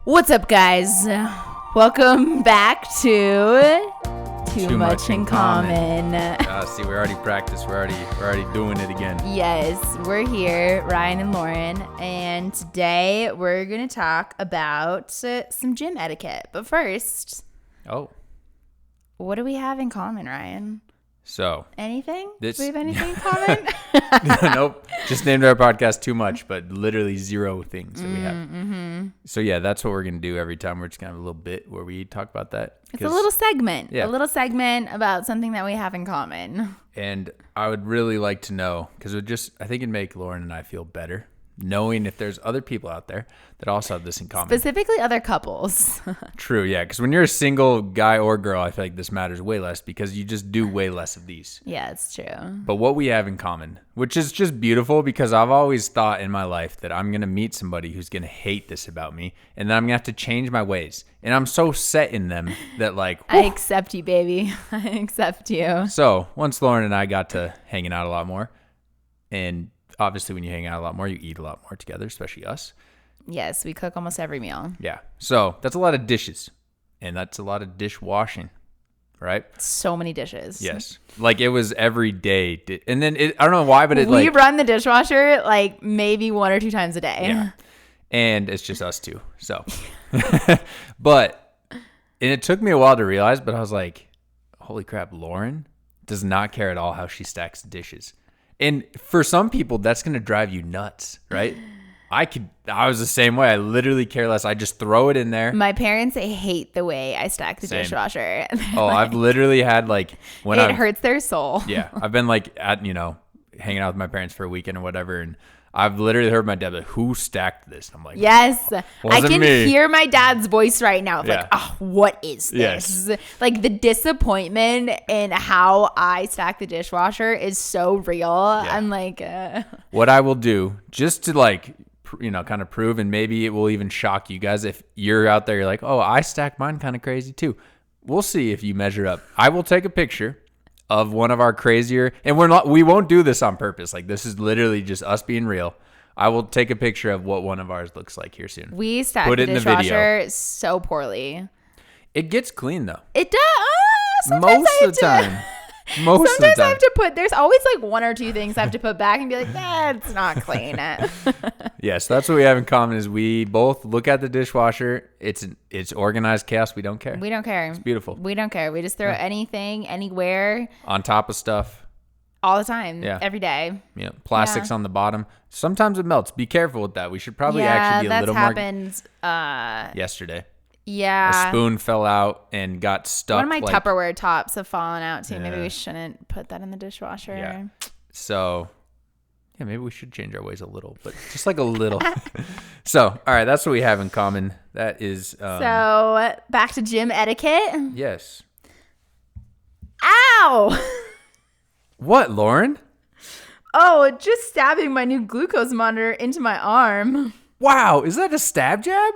What's up, guys? Welcome back to Too Much in Common. See, we already practiced. We're already doing it again. Yes, we're here, Ryan and Lauren, and today we're going to talk about some gym etiquette. But first, what do we have in common, Ryan? So, anything? Do we have anything in common? Nope. Just named our podcast Too Much, but literally zero things that we have. Mm-hmm. So, yeah, that's what we're going to do every time. We're just going to have a little bit where we talk about that. It's a little segment. Yeah. A little segment about something that we have in common. And I would really like to know, because I think it'd make Lauren and I feel better, knowing if there's other people out there that also have this in common. Specifically other couples. True, yeah. Because when you're a single guy or girl, I feel like this matters way less because you just do way less of these. Yeah, it's true. But what we have in common, which is just beautiful because I've always thought in my life that I'm going to meet somebody who's going to hate this about me and then I'm going to have to change my ways. And I'm so set in them that like, I accept you, baby. I accept you. So once Lauren and I got to hanging out a lot more, and obviously when you hang out a lot more, you eat a lot more together, especially us. Yes, we cook almost every meal. Yeah. So that's a lot of dishes and that's a lot of dishwashing, right? So many dishes. Yes. Like it was every day. And then I don't know why, but we run the dishwasher like maybe 1 or 2 times a day. Yeah. And it's just us two. So, but, and it took me a while to realize, but I was like, holy crap, Lauren does not care at all how she stacks dishes. And for some people, that's going to drive you nuts, right? I was the same way. I literally care less. I just throw it in there. My parents, they hate the way I stack the dishwasher. I've literally had like, it hurts their soul. Yeah. I've been like hanging out with my parents for a weekend or whatever. And I've literally heard my dad like, who stacked this? I'm like, yes, I can me. hear my dad's voice right now. Yeah. Like, oh, what is this? Yes. Like the disappointment in how I stack the dishwasher is so real. Yeah. I'm like, what I will do just to like, kind of prove, and maybe it will even shock you guys if you're out there, you're like, oh, I stack mine kind of crazy too. We'll see if you measure up. I will take a picture of one of our crazier, and we won't do this on purpose. Like this is literally just us being real. I will take a picture of what one of ours looks like here soon. We stack the dishwasher so poorly. It gets clean though. It does. Most of the time. Sometimes I have to there's always like 1 or 2 things I have to put back and be like, it's not clean. Yes, that's what we have in common is we both look at the dishwasher. It's organized chaos. We don't care. We don't care. It's beautiful. We don't care. We just throw anything, anywhere. On top of stuff. All the time. Yeah. Every day. Yeah. Plastics on the bottom. Sometimes it melts. Be careful with that. We should probably actually be a little more. That's happened yesterday. Yeah. A spoon fell out and got stuck. One of my Tupperware tops have fallen out too. Yeah. Maybe we shouldn't put that in the dishwasher. Yeah. So, yeah, maybe we should change our ways a little, but just like a little. So, all right, that's what we have in common. That is. So, back to gym etiquette. Yes. Ow! What, Lauren? Oh, just stabbing my new glucose monitor into my arm. Wow, is that a stab jab?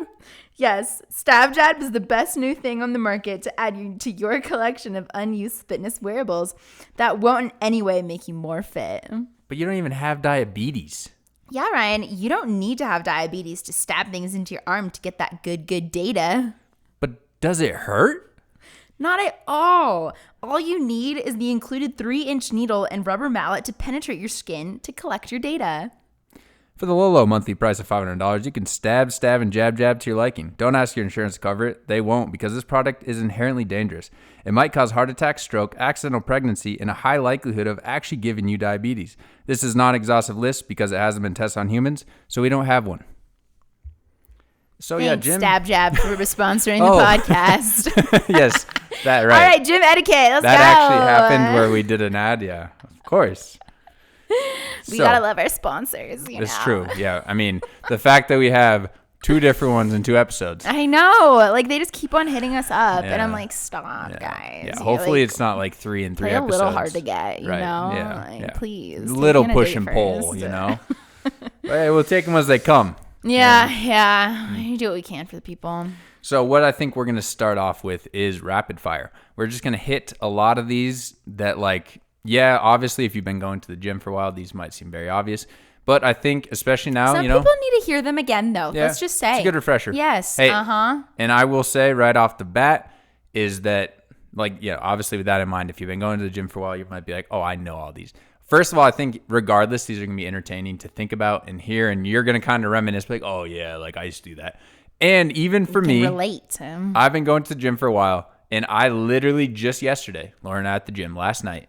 Yes, Stab Jab is the best new thing on the market to add to your collection of unused fitness wearables that won't in any way make you more fit. But you don't even have diabetes. Yeah, Ryan, you don't need to have diabetes to stab things into your arm to get that good data. But does it hurt? Not at all. All you need is the included 3-inch needle and rubber mallet to penetrate your skin to collect your data. For the low monthly price of $500, you can stab, and jab to your liking. Don't ask your insurance to cover it. They won't because this product is inherently dangerous. It might cause heart attack, stroke, accidental pregnancy, and a high likelihood of actually giving you diabetes. This is not an exhaustive list because it hasn't been tested on humans, so we don't have one. So Thanks, yeah, Jim. Stab Jab for sponsoring the podcast. Yes, that right. All right, gym etiquette. Let's go. That actually happened where we did an ad. Yeah, of course. We gotta love our sponsors. It's true. Yeah, I mean, the fact that we have 2 different ones in 2 episodes. I know. Like they just keep on hitting us up, and I'm like, stop, guys. Yeah. Hopefully, it's not like 3 in 3 episodes. A little hard to get, you know. Yeah. Like, please. Little push and pull, you know. But we'll take them as they come. Yeah. We do what we can for the people. So what I think we're gonna start off with is rapid fire. We're just gonna hit a lot of these that like. Yeah, obviously, if you've been going to the gym for a while, these might seem very obvious. But I think, especially now, Some people need to hear them again, though. Yeah, Let's just say. It's a good refresher. Yes. Hey, and I will say right off the bat is that, obviously with that in mind, if you've been going to the gym for a while, you might be like, oh, I know all these. First of all, I think regardless, these are going to be entertaining to think about and hear, and you're going to kind of reminisce, like, oh, yeah, like I used to do that. And even for me, relate. I've been going to the gym for a while, and I literally just yesterday, Lauren and I at the gym last night,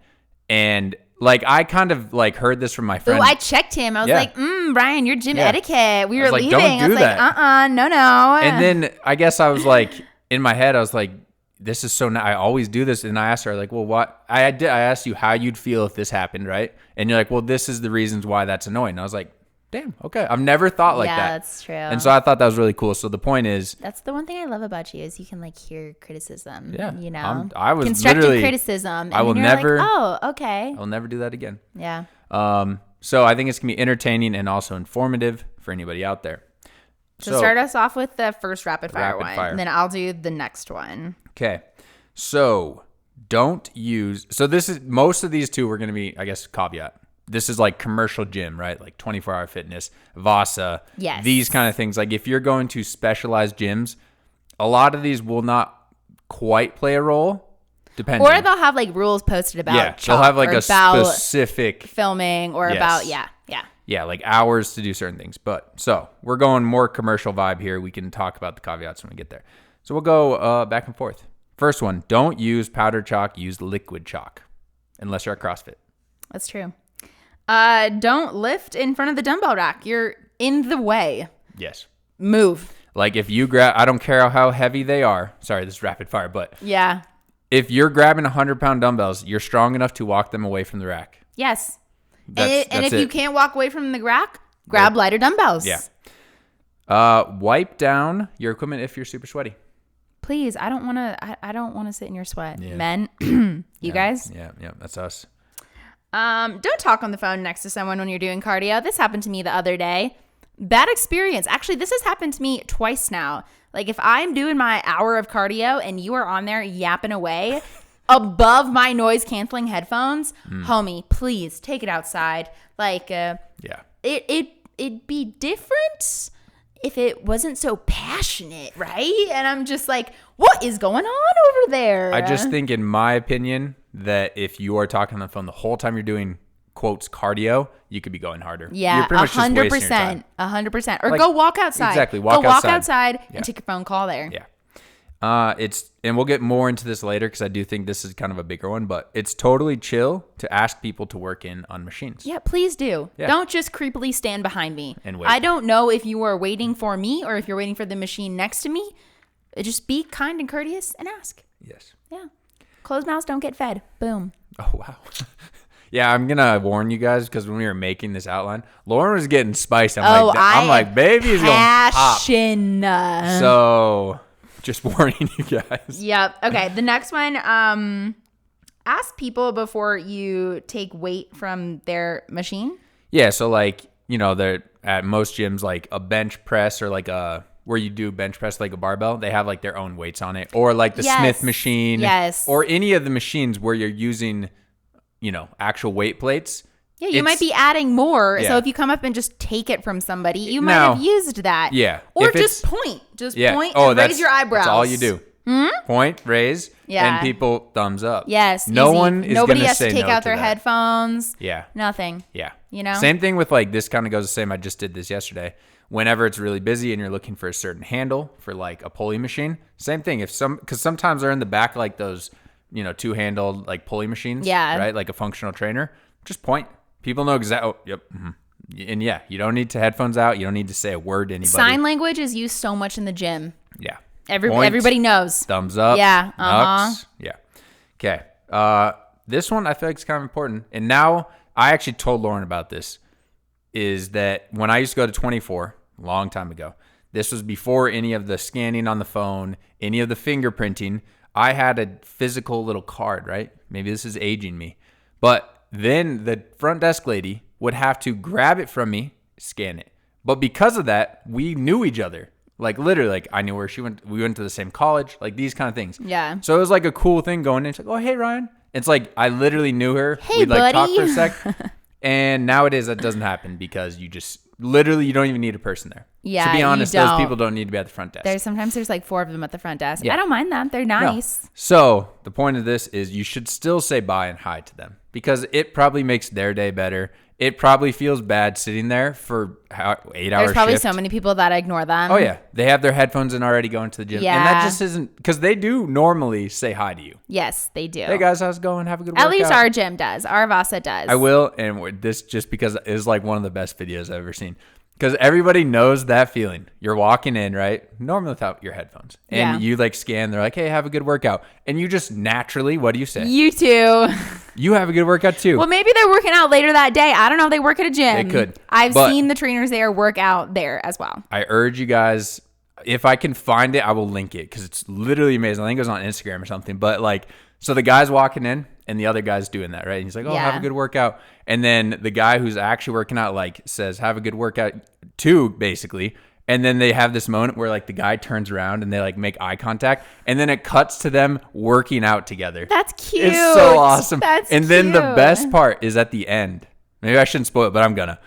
and I kind of heard this from my friend. Oh, I checked him. I was like, Brian, your gym etiquette. We were leaving. Don't do I was that. No. And then I guess I was like, in my head, I was like, this is so I always do this. And I asked her, well, what? I asked you how you'd feel if this happened, right? And you're like, well, this is the reasons why that's annoying. And I was like, damn, okay. I've never thought like that. Yeah, that's true. And so I thought that was really cool. So the point is, that's the one thing I love about you is you can hear criticism. Yeah, I was constructive criticism. And I will never. Oh, okay. I'll never do that again. Yeah. So I think it's gonna be entertaining and also informative for anybody out there. So start us off with the first rapid fire one, and then I'll do the next one. Okay. So don't use. So this is most of these two are gonna be, I guess, caveat. This is commercial gym, right? 24-hour fitness, Vasa, these kind of things. If you're going to specialized gyms, a lot of these will not quite play a role, depending. Or they'll have rules posted about they'll have a specific filming or about hours to do certain things. But so we're going more commercial vibe here. We can talk about the caveats when we get there. So we'll go back and forth. First one, don't use powder chalk, use liquid chalk, unless you're at CrossFit. That's true. Don't lift in front of the dumbbell rack. You're in the way. Yes. Move. If you grab, I don't care how heavy they are. Sorry, this is rapid fire, but yeah. If you're grabbing 100-pound dumbbells, you're strong enough to walk them away from the rack. Yes. And if you can't walk away from the rack, grab lighter dumbbells. Yeah. Wipe down your equipment if you're super sweaty. Please, I don't want to sit in your sweat. Yeah. Men, you guys? Yeah, that's us. Don't talk on the phone next to someone when you're doing cardio. This happened to me the other day. Bad experience. Actually, this has happened to me twice now. If I'm doing my hour of cardio and you are on there yapping away above my noise canceling headphones, homie, please take it outside. It'd be different if it wasn't so passionate, right? And I'm just what is going on over there? I just think, in my opinion, that if you are talking on the phone the whole time you're doing quotes cardio, you could be going harder. Yeah, you're pretty much just wasting your time. 100%. Or go walk outside. Exactly, walk outside and take your phone call there. Yeah. And we'll get more into this later because I do think this is kind of a bigger one, but it's totally chill to ask people to work in on machines. Yeah, please do. Yeah. Don't just creepily stand behind me. And wait. I don't know if you are waiting for me or if you're waiting for the machine next to me. Just be kind and courteous and ask. Yes. Yeah. Closed mouths don't get fed. Boom. Oh, wow. Yeah, I'm going to warn you guys because when we were making this outline, Lauren was getting spicy. I'm like, baby is going pop. So just warning you guys. Yep. Okay. The next one, ask people before you take weight from their machine. Yeah. So they're at most gyms, a bench press or where you do bench press a barbell, they have their own weights on it, or the Smith machine, or any of the machines where you're using, actual weight plates. Yeah, you might be adding more. Yeah. So if you come up and just take it from somebody, you might have used that. Yeah. Or just point. Point and raise your eyebrows. That's all you do. Point, raise, and people thumbs up. Yes. Nobody has to take out their headphones. Yeah. Nothing. Yeah. Same thing with this kind of goes the same. I just did this yesterday. Whenever it's really busy and you're looking for a certain handle for a pulley machine, same thing. Because sometimes they're in the back those, two-handled pulley machines. Yeah. Right? A functional trainer. Just point. People know exactly. Oh, yep. Mm-hmm. And yeah, you don't need to headphones out. You don't need to say a word to anybody. Sign language is used so much in the gym. Yeah. Everybody knows. Thumbs up. Yeah. Knucks. Yeah. Okay. This one I feel like is kind of important. And now I actually told Lauren about this. Is that when I used to go to 24 a long time ago, this was before any of the scanning on the phone, any of the fingerprinting. I had a physical little card, right? Maybe this is aging me. But then the front desk lady would have to grab it from me, scan it. But because of that, we knew each other. Literally, I knew where she went. We went to the same college, these kind of things. Yeah. So it was a cool thing going in. It's oh, hey, Ryan. It's I literally knew her. Hey, We'd buddy. talk for a sec. And nowadays that doesn't happen because you just literally, you don't even need a person there. Yeah, to be honest, those people don't need to be at the front desk. Sometimes there's like 4 of them at the front desk. Yeah. I don't mind them. They're nice. No. So the point of this is you should still say bye and hi to them because it probably makes their day better. It probably feels bad sitting there for 8-hour There's probably shift. so many people that ignore them. Oh, yeah. They have their headphones in already going to the gym. Yeah. And that just isn't, because they do normally say hi to you. Yes, they do. Hey, guys, how's it going? Have a good workout. At least our gym does. Our Vasa does. I will, and this just because it is like one of the best videos I've ever seen. Because everybody knows that feeling. You're walking in, right? Normally without your headphones. And you like scan. They're like, hey, have a good workout. And you just naturally, what do you say? You too. You have a good workout too. Well, maybe they're working out later that day. I don't know. They work at a gym. They could. I've seen the trainers there work out there as well. I urge you guys, if I can find it, I will link it because it's literally amazing. I think it was on Instagram or something. But like, so the guy's walking in and the other guy's doing that, right? And he's like, oh, have a good workout. And then the guy who's actually working out like says, have a good workout too, basically. And then they have this moment where like the guy turns around and they like make eye contact. And then it cuts to them working out together. That's cute. It's so awesome. That's and then the best part is at the end. Maybe I shouldn't spoil it, but I'm gonna.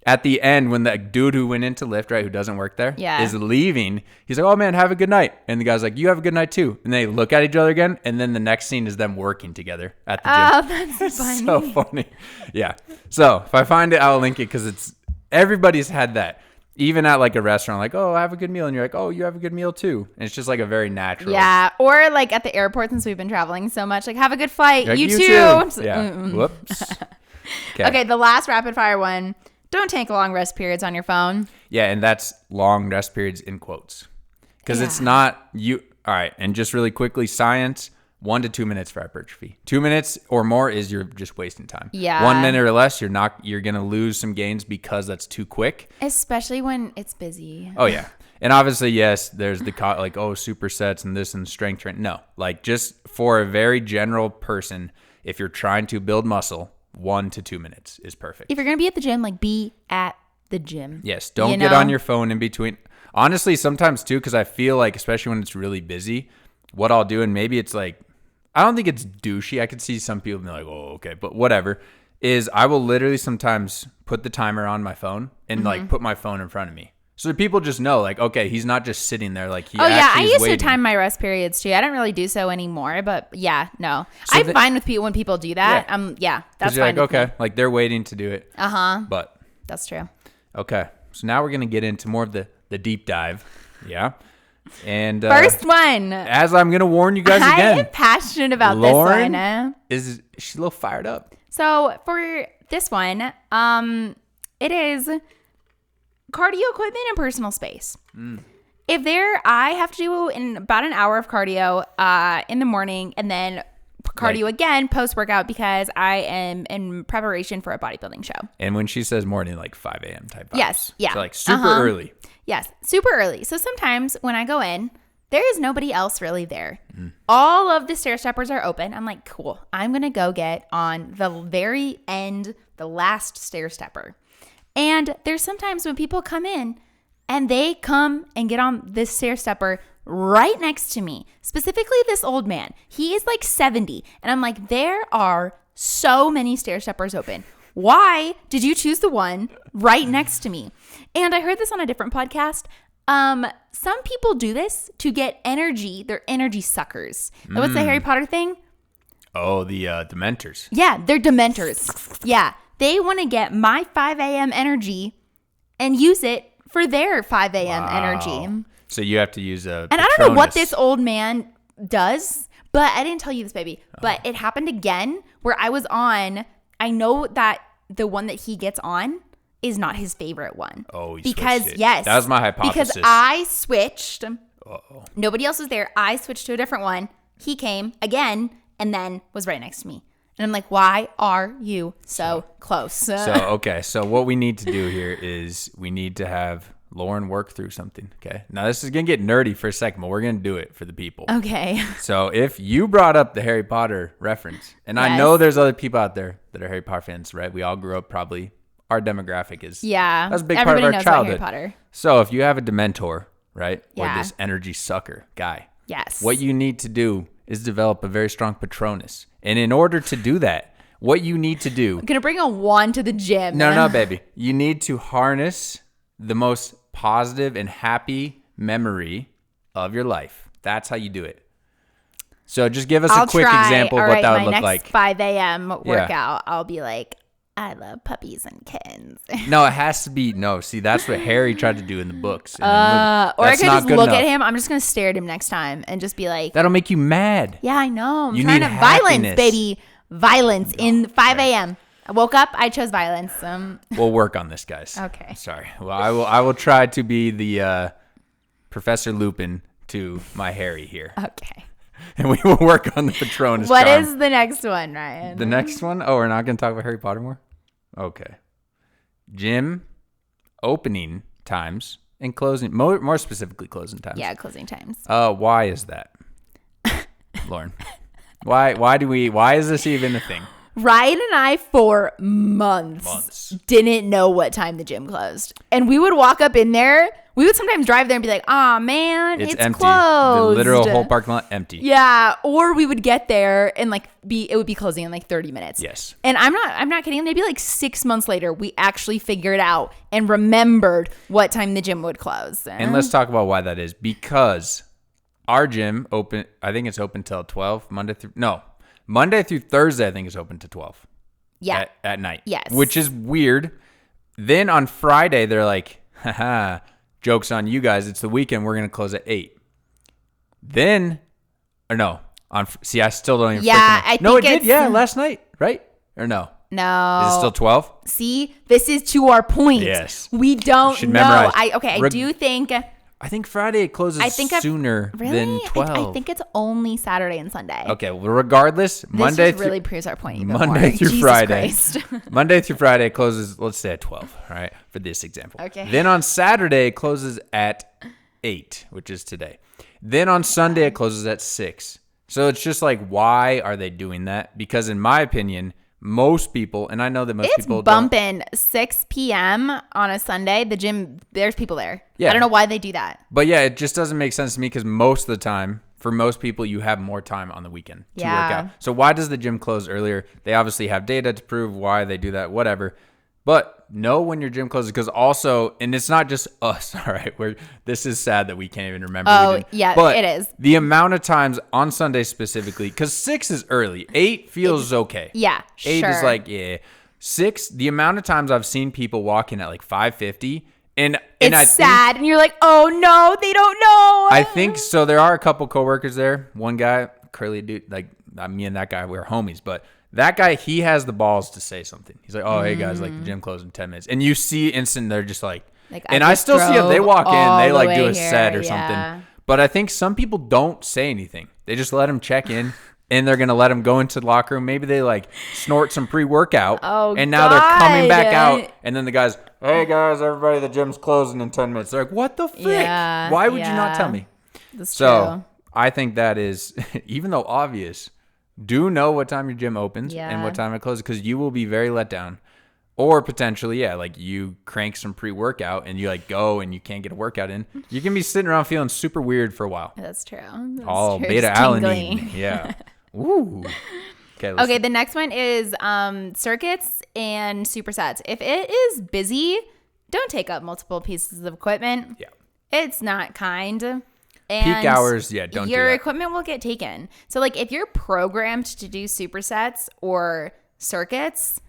At the end, when the dude who went into Lyft, right, who doesn't work there, is leaving, he's like, oh, man, have a good night. And the guy's like, you have a good night, too. And they look at each other again, and then the next scene is them working together at the gym. Oh, that's funny. So funny. Yeah. So if I find it, I'll link it because everybody's had that. Even at like a restaurant, like, oh, have a good meal. And you're like, oh, you have a good meal, too. And it's just like a very natural. Yeah. Or like at the airport, since we've been traveling so much, like, have a good flight. Like, you too. Yeah. Whoops. Okay, the last rapid fire one. Don't take long rest periods on your phone. Yeah, and that's long rest periods in quotes. Because it's not you. All right, and just really quickly, science, 1 to 2 minutes for hypertrophy. 2 minutes or more is you're just wasting time. Yeah. 1 minute or less, you're going to lose some gains because that's too quick. Especially when it's busy. Oh, yeah. And obviously, yes, there's the like, supersets and this and strength training. No, like just for a very general person, if you're trying to build muscle, 1 to 2 minutes is perfect. If you're going to be at the gym, like be at the gym. Yes. Don't get on your phone in between. Honestly, sometimes too, because I feel like, especially when it's really busy, what I'll do, and maybe it's like, I don't think it's douchey. I could see some people be like, oh, okay, but whatever, is I will literally sometimes put the timer on my phone and like put my phone in front of me. So people just know, like, okay, he's not just sitting there. Like he. Oh yeah, I used waiting. to time my rest periods too. I don't really do so anymore, but yeah, no, so I'm fine with people when people do that. That's fine. Like, okay, like they're waiting to do it. But that's true. Okay, so now we're gonna get into more of the deep dive. Yeah. And first one, as I'm gonna warn you guys again, I'm passionate about Lauren this one. She's a little fired up. So for this one, it is cardio equipment and personal space. If I have to do about an hour of cardio in the morning and then cardio again post-workout because I am in preparation for a bodybuilding show. And when she says morning, like 5 a.m. type vibes. Yes. Yeah. So like super early. Yes. Super early. So sometimes when I go in, there is nobody else really there. All of the stair steppers are open. I'm like, cool. I'm going to go get on the very end, the last stair stepper. And there's sometimes when people come in and they come and get on this stair stepper right next to me, specifically this old man. He is like 70. And I'm like, there are so many stair steppers open. Why did you choose the one right next to me? And I heard this on a different podcast. Some people do this to get energy. They're energy suckers. What's the Harry Potter thing? Oh, the Dementors. Yeah, they're Dementors. Yeah. They want to get my 5 a.m. energy and use it for their 5 a.m. energy. So you have to use a And I don't know what this old man does, but I didn't tell you this, baby. But it happened again where I was on. I know that the one that he gets on is not his favorite one. Oh, because yes. That was my hypothesis. Because I switched. Uh-oh. Nobody else was there. I switched to a different one. He came again and then was right next to me. And I'm like, why are you so close? So what we need to do here is we need to have Lauren work through something. Okay. Now this is going to get nerdy for a second, but we're going to do it for the people. Okay. So if you brought up the Harry Potter reference, and I know there's other people out there that are Harry Potter fans, right? We all grew up probably. Our demographic is. Yeah. That's a big Everybody part of our knows childhood. about Harry Potter. So if you have a Dementor, right? Or Yeah. this energy sucker guy. Yes. What you need to do is develop a very strong Patronus. And in order to do that, What you need to do. I'm going to bring a wand to the gym. No, baby. You need to harness the most positive and happy memory of your life. That's how you do it. So just give us a quick example of what that would look like. My next 5 a.m. workout, I'll be like, I love puppies and kittens. No, it has to be. No, see, that's what Harry tried to do in the books. Or I could just look at him. I'm just going to stare at him next time and just be like. That'll make you mad. Yeah, I know. I'm trying to violence, baby. Violence in 5 a.m. I woke up. I chose violence. We'll work on this, guys. Okay. Sorry. Well, I will try to be the Professor Lupin to my Harry here. Okay. And we will work on the Patronus What charm. is the next one, Ryan? The next one? Oh, we're not going to talk about Harry Potter more? Okay. Gym opening times and closing, more specifically closing times. Yeah, closing times. Why is that? Lauren. Why is this even a thing? Ryan and I, for months, didn't know what time the gym closed. And we would walk up in there. We would sometimes drive there and be like, "Aw, man, it's empty. closed." The literal whole parking lot empty. Yeah, or we would get there and it would be closing in like 30 minutes. Yes. And I'm not kidding. Maybe like 6 months later, we actually figured out and remembered what time the gym would close. And let's talk about why that is. Because our gym I think it's open till 12 Monday through Thursday, I think it's open to 12. Yeah. At night. Yes. Which is weird. Then on Friday, they're like, haha, joke's on you guys. It's the weekend. We're going to close at 8. Then, or no. See, I still don't even I No, think it did. Yeah, last night, right? Or no? No. Is it still 12? See, this is to our point. Yes. We don't know. Memorize. I do think. I think Friday it closes sooner than 12. I think it's only Saturday and Sunday. Okay, well, regardless, Monday just really proves our point even Monday more. through Jesus Friday. Christ. Monday through Friday it closes, let's say at 12, all right, for this example. Okay. Then on Saturday it closes at 8, which is today. Then on Sunday it closes at 6. So it's just like, why are they doing that? Because in my opinion, most people, and I know that most people bumping 6 p.m. on a Sunday. The gym, there's people there. Yeah. I don't know why they do that. But yeah, it just doesn't make sense to me because most of the time, for most people, you have more time on the weekend to work out. So why does the gym close earlier? They obviously have data to prove why they do that, whatever. But know when your gym closes because also, and it's not just us, all right? This is sad that we can't even remember. Oh, yeah, but it is. The amount of times on Sunday specifically, because 6 is early. 8 feels okay. Yeah, 8 sure. is like, yeah. 6, the amount of times I've seen people walk in at like 5:50. And it's sad. And you're like, oh, no, they don't know. I think so. There are a couple coworkers there. One guy, curly dude, like me and that guy, we're homies, but that guy, he has the balls to say something. He's like, oh, hey, guys, like the gym closed in 10 minutes. And you see instant, they're just like and I still see them. They walk in, they like do a set or something. But I think some people don't say anything. They just let them check in. And they're going to let them go into the locker room. Maybe they like snort some pre-workout. And now they're coming back out. And then the guys, hey, guys, everybody, the gym's closing in 10 minutes. They're like, what the frick? Yeah, why would you not tell me? That's so true. I think that is, even though obvious, do know what time your gym opens and what time it closes because you will be very let down. Or potentially, like you crank some pre-workout and you like go and you can't get a workout in. You can be sitting around feeling super weird for a while. That's true. All beta-alanine. Yeah. Ooh. Okay, the next one is circuits and supersets. If it is busy, don't take up multiple pieces of equipment. Yeah. It's not kind. And peak hours, don't do that. Your equipment will get taken. So like if you're programmed to do supersets or circuits,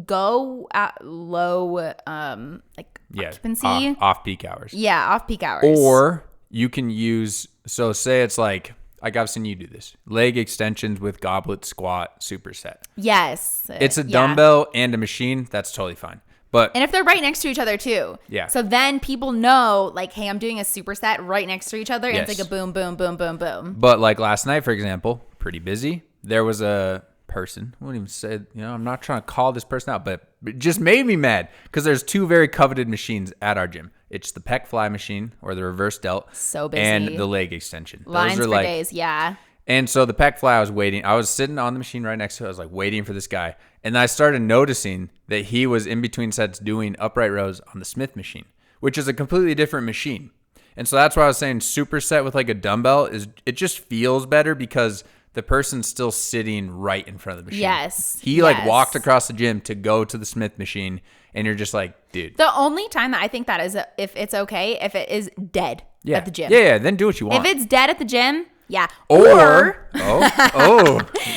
go at low occupancy. Off peak hours. Yeah, off peak hours. Or you can use, so say it's like I've seen you do this. Leg extensions with goblet squat superset. Yes. It's a dumbbell and a machine. That's totally fine. And if they're right next to each other too. Yeah. So then people know like, hey, I'm doing a superset right next to each other. And it's like a boom, boom, boom, boom, boom. But like last night, for example, pretty busy. There was a person, I wouldn't even say, I'm not trying to call this person out, but it just made me mad because there's 2 very coveted machines at our gym. It's the pec fly machine or the reverse delt. So busy. And the leg extension. Lines Those are for days, yeah. And so the pec fly, I was sitting on the machine right next to it. I was like waiting for this guy. And I started noticing that he was in between sets doing upright rows on the Smith machine, which is a completely different machine. And so that's why I was saying superset with like a dumbbell it just feels better because the person's still sitting right in front of the machine. Yes. He like walked across the gym to go to the Smith machine, and you're just like, dude. The only time that I think that is if it's okay, if it is dead at the gym. Yeah, then do what you want. If it's dead at the gym, yeah. Or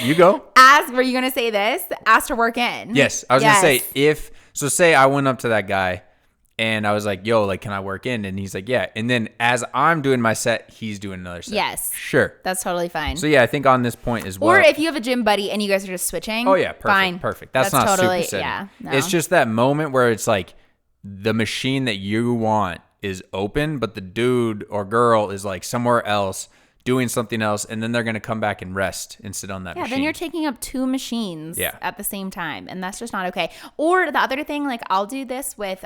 you go. Were you going to say this? Ask to work in. Yes. I was going to say, say I went up to that guy and I was like, yo, like, can I work in? And he's like, yeah. And then as I'm doing my set, he's doing another set. Yes. Sure. That's totally fine. So yeah, I think on this point as well. Or if you have a gym buddy and you guys are just switching. Oh yeah, perfect. Fine. Perfect. That's not totally, super setting. Yeah. No. It's just that moment where it's like the machine that you want is open, but the dude or girl is like somewhere else doing something else, and then they're going to come back and rest and sit on that machine. Yeah, then you're taking up two machines at the same time, and that's just not okay. Or the other thing, like I'll do this with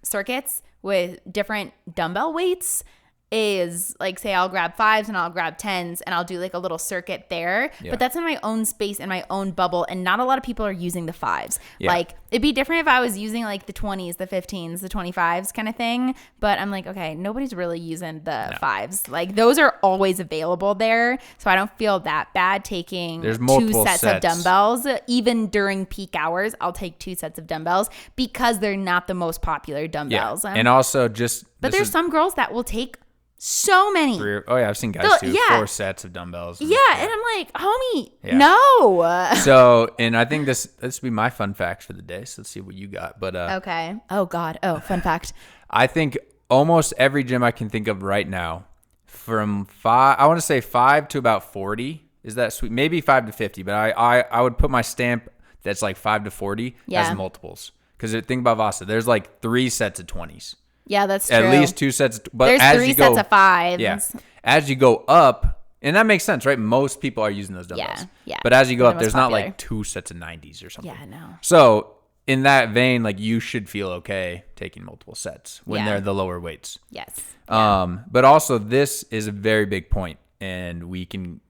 circuits with different dumbbell weights, is like, say I'll grab 5s and I'll grab 10s and I'll do like a little circuit there, but that's in my own space, in my own bubble, and not a lot of people are using the 5s. Like it'd be different if I was using like the 20s, the 15s, the 25s kind of thing, but I'm like, okay, nobody's really using the 5s. Like those are always available there, so I don't feel that bad taking two sets of dumbbells. Even during peak hours, I'll take 2 sets of dumbbells because they're not the most popular dumbbells. And also but there's some girls that will take so many. I've seen guys do 4 sets of dumbbells. And I'm like, homie, no. So, and I think this will be my fun fact for the day. So let's see what you got. But okay. Oh God. Oh, fun fact. I think almost every gym I can think of right now, from 5, I want to say 5 to about 40. Is that sweet? Maybe 5 to 50. But I would put my stamp that's like 5 to 40 as multiples. Because think about Vasa. There's like 3 sets of 20s. Yeah, that's true. At least 2 sets. But there's as 3 you go, sets of 5s. Yeah. As you go up, and that makes sense, right? Most people are using those dumbbells. Yeah. But as you go up, there's not like 2 sets of 90s or something. Yeah, no. So in that vein, like you should feel okay taking multiple sets when they're the lower weights. Yes. But also this is a very big point, and we can,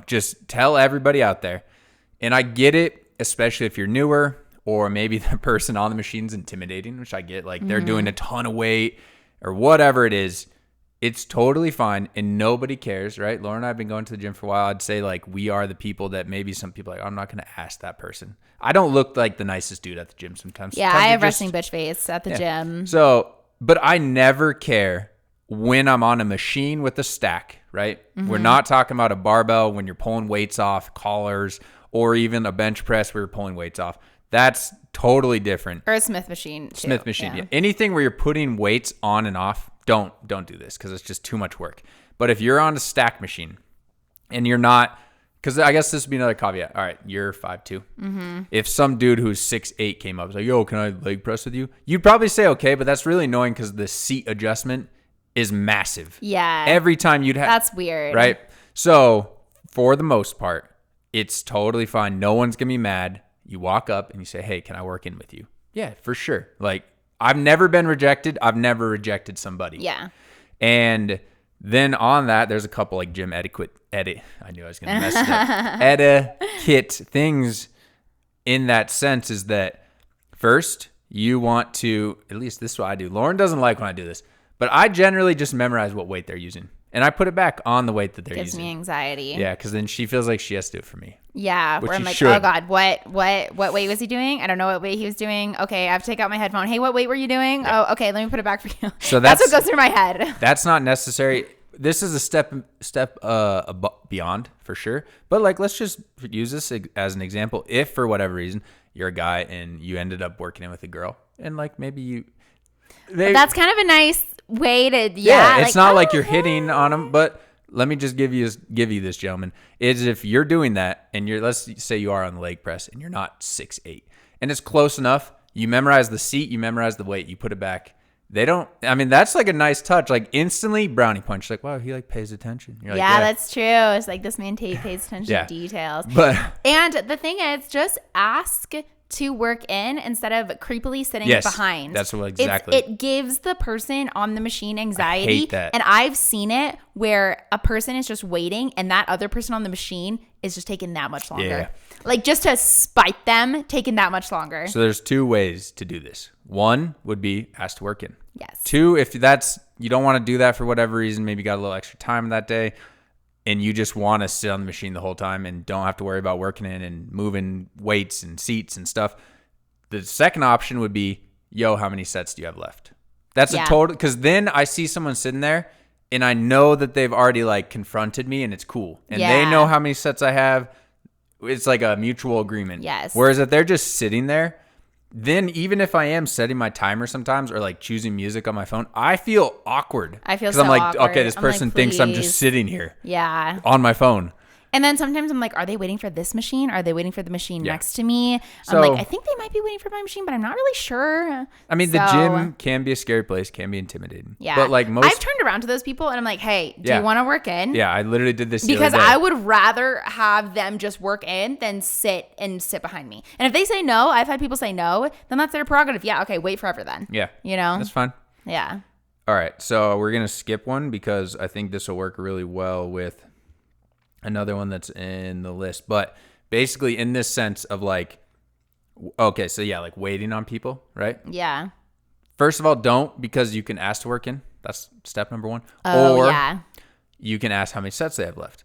just tell everybody out there. And I get it, especially if you're newer, or maybe the person on the machine's intimidating, which I get. Like they're doing a ton of weight or whatever it is. It's totally fine, and nobody cares, right? Laura and I have been going to the gym for a while. I'd say like we are the people that maybe some people are like, I'm not going to ask that person. I don't look like the nicest dude at the gym sometimes. Yeah, I have resting bitch face at the gym. So, but I never care when I'm on a machine with a stack, right? We're not talking about a barbell when you're pulling weights off, collars, or even a bench press where you're pulling weights off. That's totally different. Or a Smith machine, too. Smith machine, yeah. Anything where you're putting weights on and off, don't do this because it's just too much work. But if you're on a stack machine and you're not, because I guess this would be another caveat. All right, you're 5'2". If some dude who's 6'8" came up and was like, yo, can I leg press with you? You'd probably say okay, but that's really annoying because the seat adjustment is massive. Yeah. Every time you'd have. That's weird. Right? So for the most part, it's totally fine. No one's going to be mad. You walk up and you say, hey, can I work in with you? Yeah, for sure. Like, I've never been rejected. I've never rejected somebody. Yeah. And then on that, there's a couple like gym etiquette. I knew I was going to mess it up. Etiquette things in that sense is that first, you want to, at least this is what I do. Lauren doesn't like when I do this, but I generally just memorize what weight they're using. And I put it back on the weight that they're using. Gives me anxiety. Yeah, because then she feels like she has to do it for me. Yeah, where I'm like, oh God, what weight was he doing? I don't know what weight he was doing. Okay, I have to take out my headphone. Hey, what weight were you doing? Yeah. Oh, okay, let me put it back for you. So that's what goes through my head. That's not necessary. This is a step beyond for sure. But like, let's just use this as an example. If for whatever reason you're a guy and you ended up working in with a girl, and like maybe that's kind of a nice way to it's not like you're hitting on them, but let me just give you this, gentlemen, is if you're doing that and let's say you are on the leg press and you're not 6'8", and it's close enough, you memorize the seat, you memorize the weight, you put it back. That's like a nice touch, like instantly brownie punch, like, wow, he like pays attention. You're like, yeah, that's true. It's like this man pays attention to details. And the thing is, just ask to work in instead of creepily sitting behind. That's what exactly. It gives the person on the machine anxiety. I hate that. And I've seen it where a person is just waiting and that other person on the machine is just taking that much longer. Yeah. Like just to spite them, taking that much longer. So there's 2 ways to do this. 1 would be ask to work in. Yes. 2, if you don't want to do that for whatever reason, maybe you got a little extra time that day, and you just want to sit on the machine the whole time and don't have to worry about working in and moving weights and seats and stuff, the second option would be, yo, how many sets do you have left? That's a total, because then I see someone sitting there and I know that they've already like confronted me and it's cool. And they know how many sets I have. It's like a mutual agreement. Yes. Whereas if they're just sitting there, then even if I am setting my timer sometimes or like choosing music on my phone, I feel awkward. I feel so I'm like, awkward. okay, this person thinks I'm just sitting here. Yeah. On my phone. And then sometimes I'm like, are they waiting for this machine? Are they waiting for the machine next to me? So, I'm like, I think they might be waiting for my machine, but I'm not really sure. I mean, the gym can be a scary place, can be intimidating. Yeah. But like I've turned around to those people and I'm like, hey, do you want to work in? Yeah, I literally did this because the other day. I would rather have them just work in than sit behind me. And if they say no, I've had people say no, then that's their prerogative. Yeah, okay, wait forever then. Yeah. You know? That's fine. Yeah. All right, so we're going to skip one because I think this will work really well with another one that's in the list. But basically in this sense of like, okay, so yeah, like waiting on people, right? Yeah. First of all, don't, because you can ask to work in. That's step number one. Oh, or yeah. you can ask how many sets they have left.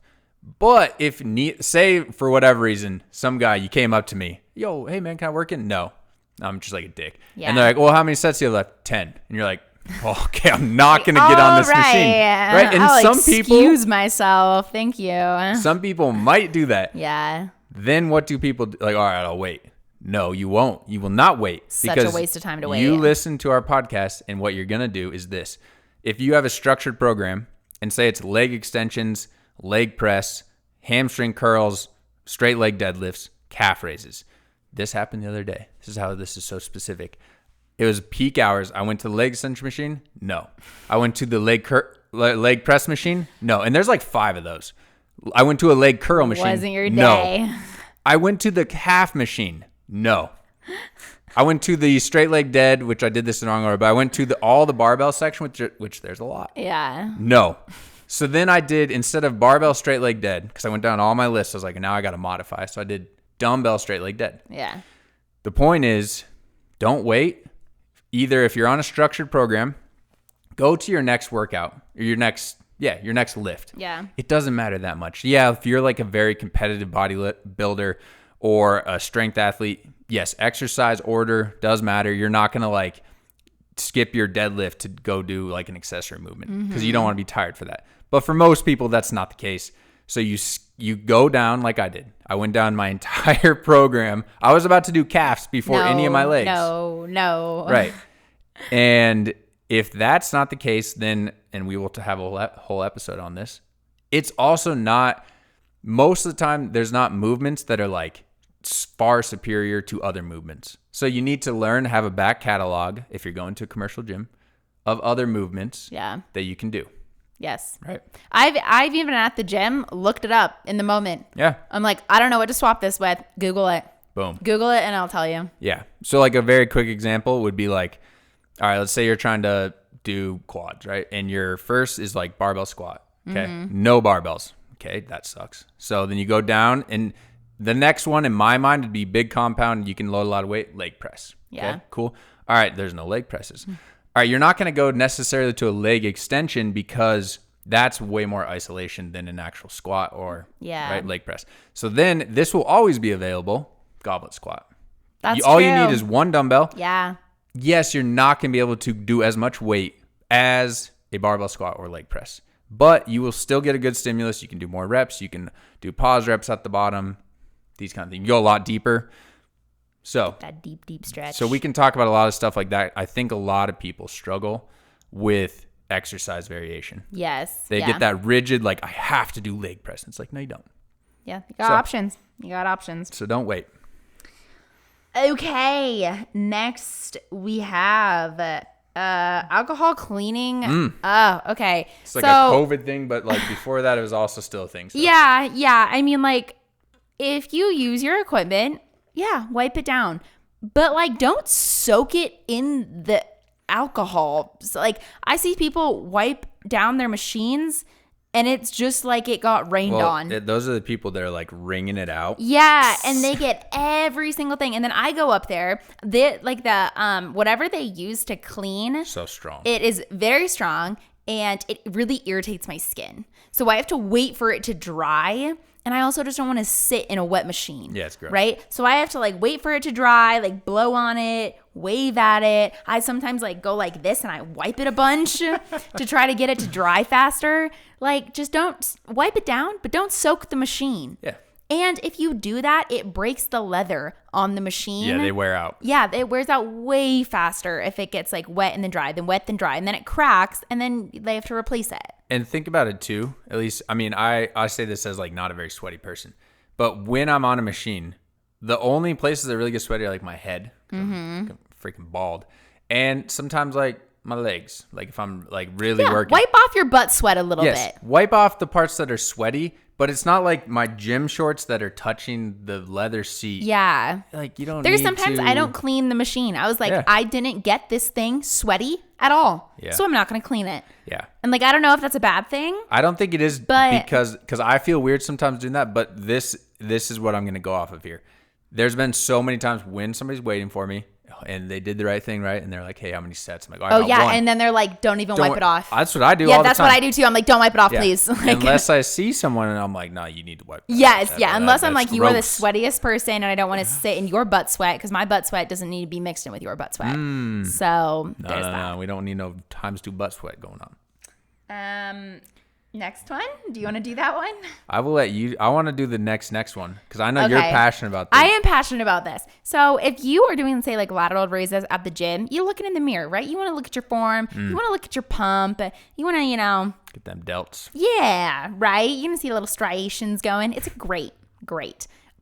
But if, say for whatever reason, some guy, you came up to me, yo, hey man, can I work in? No. I'm just like a dick. Yeah. And they're like, well, how many sets do you have left? 10. And you're like, oh, okay, I'm not going to get on this machine. Right? And I'll people excuse myself. Thank you. Some people might do that. Yeah. Then what do people do? Like, all right, I'll wait. No, you won't. You will not wait. Such a waste of time to wait. You listen to our podcast, and what you're going to do is this. If you have a structured program, and say it's leg extensions, leg press, hamstring curls, straight leg deadlifts, calf raises. This happened the other day. This is how this is so specific. It was peak hours. I went to the leg extension machine. No. I went to the leg press machine. No. And there's like 5 of those. I went to a leg curl machine. Wasn't your day. No. I went to the calf machine. No. I went to the straight leg dead, which I did this in the wrong order, but I went to all the barbell section, which there's a lot. Yeah. No. So then I did, instead of barbell straight leg dead, because I went down all my lists, I was like, now I got to modify. So I did dumbbell straight leg dead. Yeah. The point is, don't wait. Either if you're on a structured program, go to your next workout or your next lift. Yeah. It doesn't matter that much. Yeah, if you're like a very competitive bodybuilder or a strength athlete, yes, exercise order does matter. You're not going to like skip your deadlift to go do like an accessory movement because you don't want to be tired for that. But for most people, that's not the case. So you go down like I did. I went down my entire program. I was about to do calves before any of my legs. No. Right. And if that's not the case, then, and we will have a whole episode on this, it's also not, most of the time, there's not movements that are like far superior to other movements. So you need to learn, have a back catalog, if you're going to a commercial gym, of other movements that you can do. Yes. Right. I've even at the gym looked it up in the moment. Yeah. I'm like, I don't know what to swap this with. Google it. Boom. Google it and I'll tell you. Yeah. So like a very quick example would be like, all right, let's say you're trying to do quads, right? And your first is like barbell squat. Okay. No barbells. Okay. That sucks. So then you go down, and the next one in my mind would be big compound. You can load a lot of weight, leg press. Okay. Yeah. Cool. All right. There's no leg presses. All right, you're not going to go necessarily to a leg extension because that's way more isolation than an actual squat or right, leg press. So then this will always be available, goblet squat. That's all true. you need is one dumbbell. Yeah. Yes, you're not going to be able to do as much weight as a barbell squat or leg press, but you will still get a good stimulus. You can do more reps. You can do pause reps at the bottom, these kind of things. You go a lot deeper. So that deep stretch. So we can talk about a lot of stuff like that. I think a lot of people struggle with exercise variation. Yes. They get that rigid, like, I have to do leg press. It's like, no, you don't. Yeah. You got options. You got options. So don't wait. Okay. Next we have alcohol cleaning. Okay. It's like a COVID thing, but like before that, it was also still a thing. So. Yeah. I mean, like, if you use your equipment, wipe it down. But like, don't soak it in the alcohol. So, like, I see people wipe down their machines and it's just like it got rained on. Those are the people that are like wringing it out. Yeah, and they get every single thing. And then I go up there, whatever they use to clean. So strong. It is very strong. and it really irritates my skin. So I have to wait for it to dry. And I also just don't want to sit in a wet machine. Yeah, it's gross. Right? So I have to like wait for it to dry, like blow on it, wave at it. I sometimes like go like this and I wipe it a bunch to try to get it to dry faster. Like just don't wipe it down, but don't soak the machine. Yeah. And if you do that, it breaks the leather on the machine. Yeah, they wear out. Yeah, it wears out way faster if it gets like wet and then dry, then wet, then dry. And then it cracks and then they have to replace it. And think about it too, at least, I mean, I say this as like not a very sweaty person, but when I'm on a machine, the only places that really get sweaty are like my head, I'm freaking bald, and sometimes like my legs, like if I'm like really working. Wipe off your butt sweat a little bit. Wipe off the parts that are sweaty, but it's not like my gym shorts that are touching the leather seat. Yeah. Like you don't There's need sometimes to... I don't clean the machine. I was like, I didn't get this thing sweaty at all. Yeah. So I'm not going to clean it. Yeah. And like, I don't know if that's a bad thing. I don't think it is, but because I feel weird sometimes doing that, but this is what I'm going to go off of here. There's been so many times when somebody's waiting for me and they did the right thing, right? And they're like, hey, how many sets? I'm like, I got one. And then they're like, don't wipe it off. That's what I do all Yeah, the time. that's what I do too. I'm like, don't wipe it off, please. Like, unless I see someone and I'm like, no, you need to wipe it Yes, off. yeah. Unless I'm like, gross. you are the sweatiest person and I don't want to sit in your butt sweat because my butt sweat doesn't need to be mixed in with your butt sweat. So there's that. No, we don't need no times 2 butt sweat going on. Next one? Do you want to do that one? I will let you. I want to do the next one because I know you're passionate about this. I am passionate about this. So if you are doing, say, like lateral raises at the gym, you're looking in the mirror, right? You want to look at your form. You want to look at your pump. You want to, get them delts. Yeah, right? You want to see little striations going. It's great.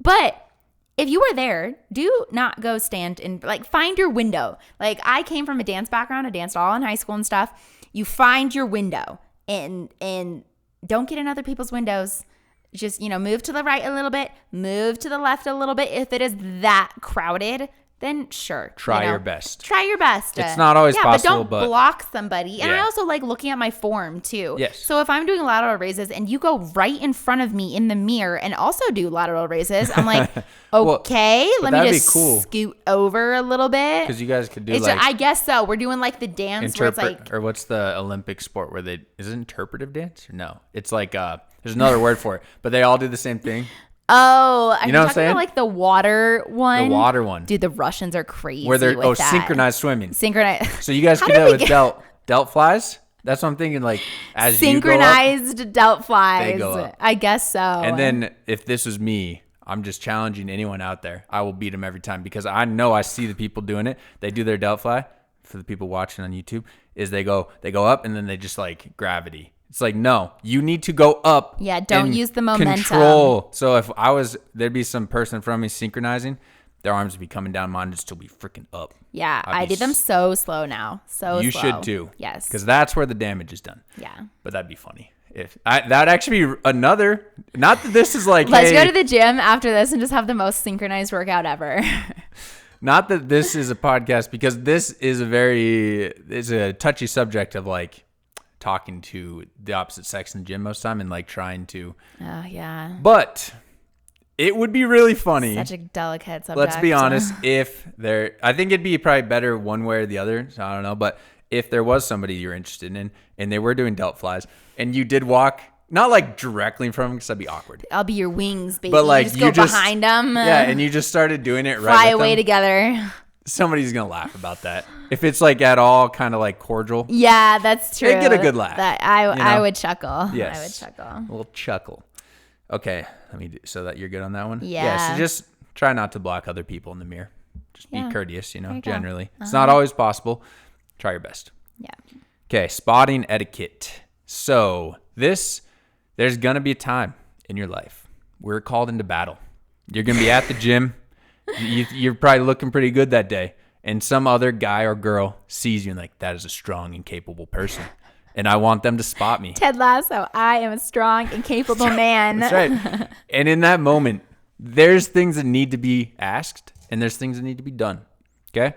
But if you are there, do not go stand in, like, find your window. Like, I came from a dance background. I danced all in high school and stuff. You find your window. And don't get in other people's windows. Just, move to the right a little bit, move to the left a little bit. If it is that crowded, then sure. Try your best. Try your best. It's not always possible, but don't block somebody. And Yeah. I also like looking at my form too. Yes. So if I'm doing lateral raises and you go right in front of me in the mirror and also do lateral raises, I'm like, okay, let me just scoot over a little bit. Because you guys could do I guess so. We're doing like the dance where it's like, or what's the Olympic sport where is it interpretive dance? Or no, it's like there's another word for it, but they all do the same thing. Oh, are you know what I'm talking saying? about like the water one? The water one. Dude, the Russians are crazy. Where they're with that. synchronized swimming. Synchronized. So you guys could do that with delt flies. That's what I'm thinking. Like as synchronized you go up, delt flies. they go up. I guess so. And then if this was me, I'm just challenging anyone out there. I will beat them every time because I know I see the people doing it. They do their delt fly. For the people watching on YouTube, is they go up and then they just like gravity. It's like, no, you need to go up. Yeah, don't use the momentum. Control. So if there'd be some person in front of me synchronizing, their arms would be coming down, mine would still be freaking up. Yeah, I did them so slow now. You should too. Yes. Because that's where the damage is done. Yeah. But that'd be funny. That'd actually be another, not that this is like, let's go to the gym after this and just have the most synchronized workout ever. Not that this is a podcast, because this is it's a touchy subject of like talking to the opposite sex in the gym most of the time and like trying to. Oh, yeah. But it would be really funny. Such a delicate subject. Let's be honest. I think it'd be probably better one way or the other. So I don't know. But if there was somebody you're interested in and they were doing delt flies and you did walk, not like directly in front of them because that'd be awkward. I'll be your wings, baby. But like you just go behind them. Yeah, and you just started doing it right. Fly away together. Somebody's gonna laugh about that. If it's like at all kind of like cordial. Yeah, that's true. They get a good laugh. I would chuckle. Yes. I would chuckle. A little chuckle. Okay, let me do so that you're good on that one. Yeah. So just try not to block other people in the mirror. Just be courteous, generally. Uh-huh. It's not always possible. Try your best. Yeah. Okay, spotting etiquette. So there's going to be a time in your life where we're called into battle. You're going to be at the gym. You're probably looking pretty good that day. And some other guy or girl sees you and like, that is a strong and capable person. And I want them to spot me. Ted Lasso, I am a strong and capable man. That's right. And in that moment, there's things that need to be asked and there's things that need to be done. Okay?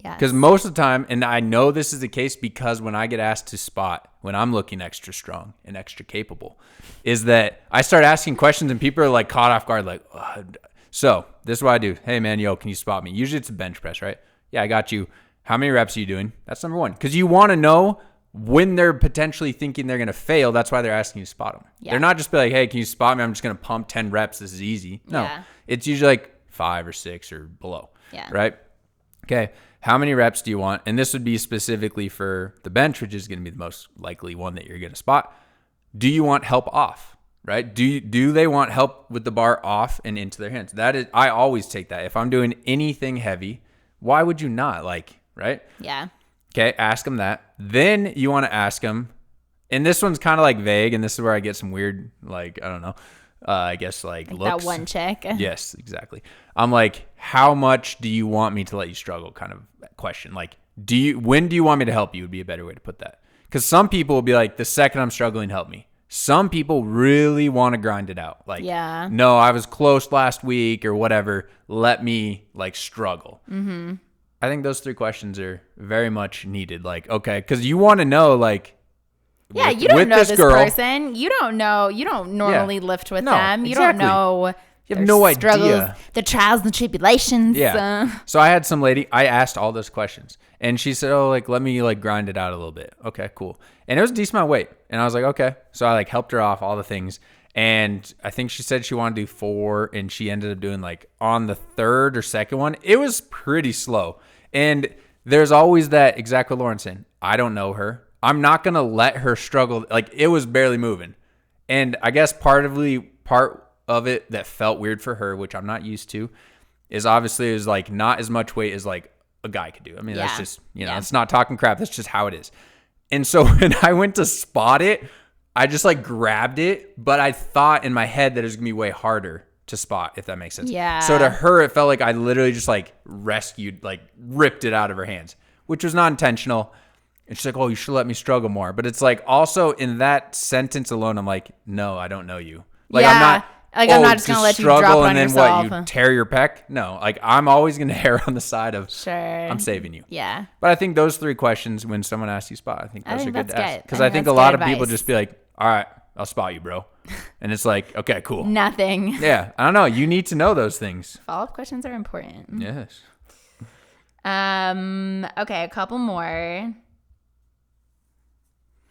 Yes. Because most of the time, and I know this is the case because when I get asked to spot, when I'm looking extra strong and extra capable, is that I start asking questions and people are like caught off guard, like, ugh. So this is what I do. Hey man, can you spot me? Usually it's a bench press, right? Yeah, I got you. How many reps are you doing? That's number one. Because you want to know when they're potentially thinking they're going to fail, that's why they're asking you to spot them. Yeah. They're not just be like, hey, can you spot me? I'm just going to pump 10 reps. This is easy. No, it's usually like 5 or 6 or below. Yeah. Right? Okay. How many reps do you want? And this would be specifically for the bench, which is going to be the most likely one that you're going to spot. Do you want help off? Right? Do they want help with the bar off and into their hands? That is, I always take that. If I'm doing anything heavy, why would you not? Like, right? Yeah. Okay, ask them that. Then you want to ask them, and this one's kind of like vague, and this is where I get some weird, like, I don't know, I guess like looks. That one chick. Yes, exactly. I'm like, how much do you want me to let you struggle? Kind of question. Like, when do you want me to help you would be a better way to put that. Because some people will be like, the second I'm struggling, help me. Some people really want to grind it out. Like, no, I was close last week or whatever. Let me like struggle. Mm-hmm. I think those 3 questions are very much needed. Like, okay, because you want to know, like, you don't know this person. You don't know. You don't normally lift with them. You don't know. You have no idea. The trials and tribulations. Yeah. So I had some lady, I asked all those questions. And she said, oh, like, let me, like, grind it out a little bit. Okay, cool. And it was a decent amount of weight. And I was like, okay. So I, like, helped her off all the things. And I think she said she wanted to do 4. And she ended up doing, like, on the 3rd or 2nd one, it was pretty slow. And there's always that, exact what Lauren's saying. I don't know her. I'm not going to let her struggle. Like, it was barely moving. And I guess part of it that felt weird for her, which I'm not used to, is obviously it was, like, not as much weight as, like, a guy could do. I mean, that's just, it's not talking crap. That's just how it is. And so when I went to spot it, I just like grabbed it, but I thought in my head that it was going to be way harder to spot, if that makes sense. Yeah. So to her, it felt like I literally just like ripped it out of her hands, which was not intentional. And she's like, oh, you should let me struggle more. But it's like also in that sentence alone, I'm like, no, I don't know you. Like I'm not. Like, I'm not just going to let you drop it on and then yourself. What, you tear your pec? No, like, I'm always going to err on the side of, sure, I'm saving you. Yeah. But I think those 3 questions, when someone asks you spot, I think those are good to ask. Because I think a lot lot of people just be like, all right, I'll spot you, bro. And it's like, okay, cool. Nothing. Yeah, I don't know. You need to know those things. Follow-up questions are important. Yes. Okay, a couple more.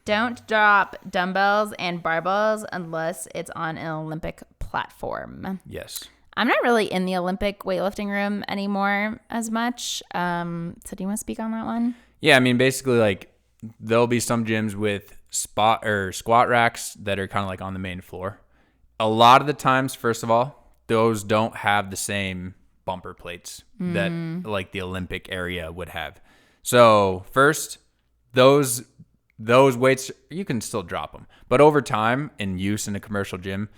Don't drop dumbbells and barbells unless it's on an Olympic platform. Yes. I'm not really in the Olympic weightlifting room anymore as much. So do you want to speak on that one? Yeah, I mean, basically, like, there'll be some gyms with squat racks that are kind of like on the main floor. A lot of the times, first of all, those don't have the same bumper plates that like the Olympic area would have. So first, those weights, you can still drop them. But over time, in use in a commercial gym,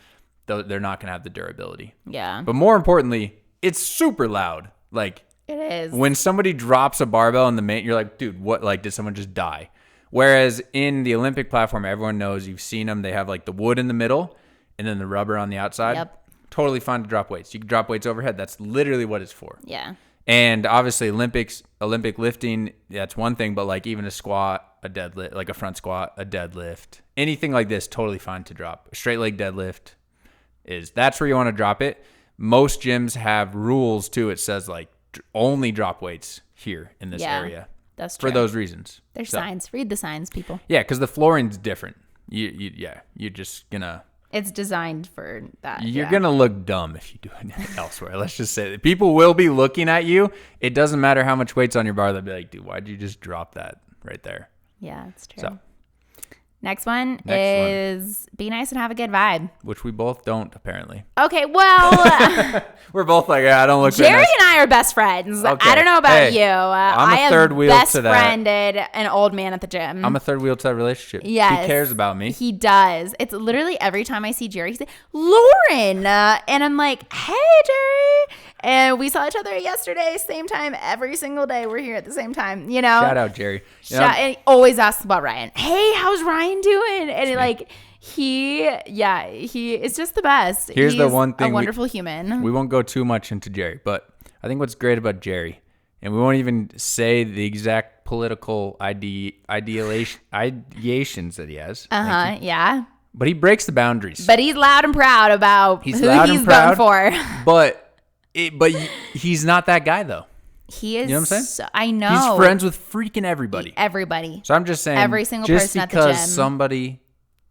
they're not going to have the durability. Yeah. But more importantly, it's super loud. Like, it is. When somebody drops a barbell in the main, you're like, dude, what? Like, did someone just die? Whereas in the Olympic platform, everyone knows, you've seen them. They have like the wood in the middle and then the rubber on the outside. Yep. Totally fine to drop weights. You can drop weights overhead. That's literally what it's for. Yeah. And obviously Olympic lifting, that's one thing, but like even a squat, a deadlift, like a front squat, a deadlift, anything like this, totally fine to drop. A straight leg deadlift that's where you want to drop it. Most gyms have rules too. It says like only drop weights here in this area. That's true. For those reasons. There's signs. Read the signs, people. Yeah, because the flooring's different. You're just gonna. It's designed for that. You're gonna look dumb if you do it elsewhere. Let's just say that people will be looking at you. It doesn't matter how much weight's on your bar. They'll be like, dude, why'd you just drop that right there? Yeah, that's true. So, Next one is be nice and have a good vibe. Which we both don't, apparently. Okay, well. We're both like, I don't look Jerry nice. and I are best friends. Okay. I don't know about you. I'm a third wheel to that. I have best friended an old man at the gym. I'm a third wheel to that relationship. Yes. He cares about me. He does. It's literally every time I see Jerry, he's like, Lauren. And I'm like, hey, Jerry. And we saw each other yesterday, same time, every single day. We're here at the same time, you know? Shout out, Jerry. And he always asks about Ryan. Hey, how's Ryan doing? And he is just the best. Here's the one thing. A wonderful human. We won't go too much into Jerry, but I think what's great about Jerry, and we won't even say the exact political ideations that he has. Yeah. But he breaks the boundaries. But he's loud and proud about who he's voting for. But he's not that guy, though. He is. You know what I'm saying? I know. He's friends with freaking everybody. Everybody. So I'm just saying, every single just person at the because gym. somebody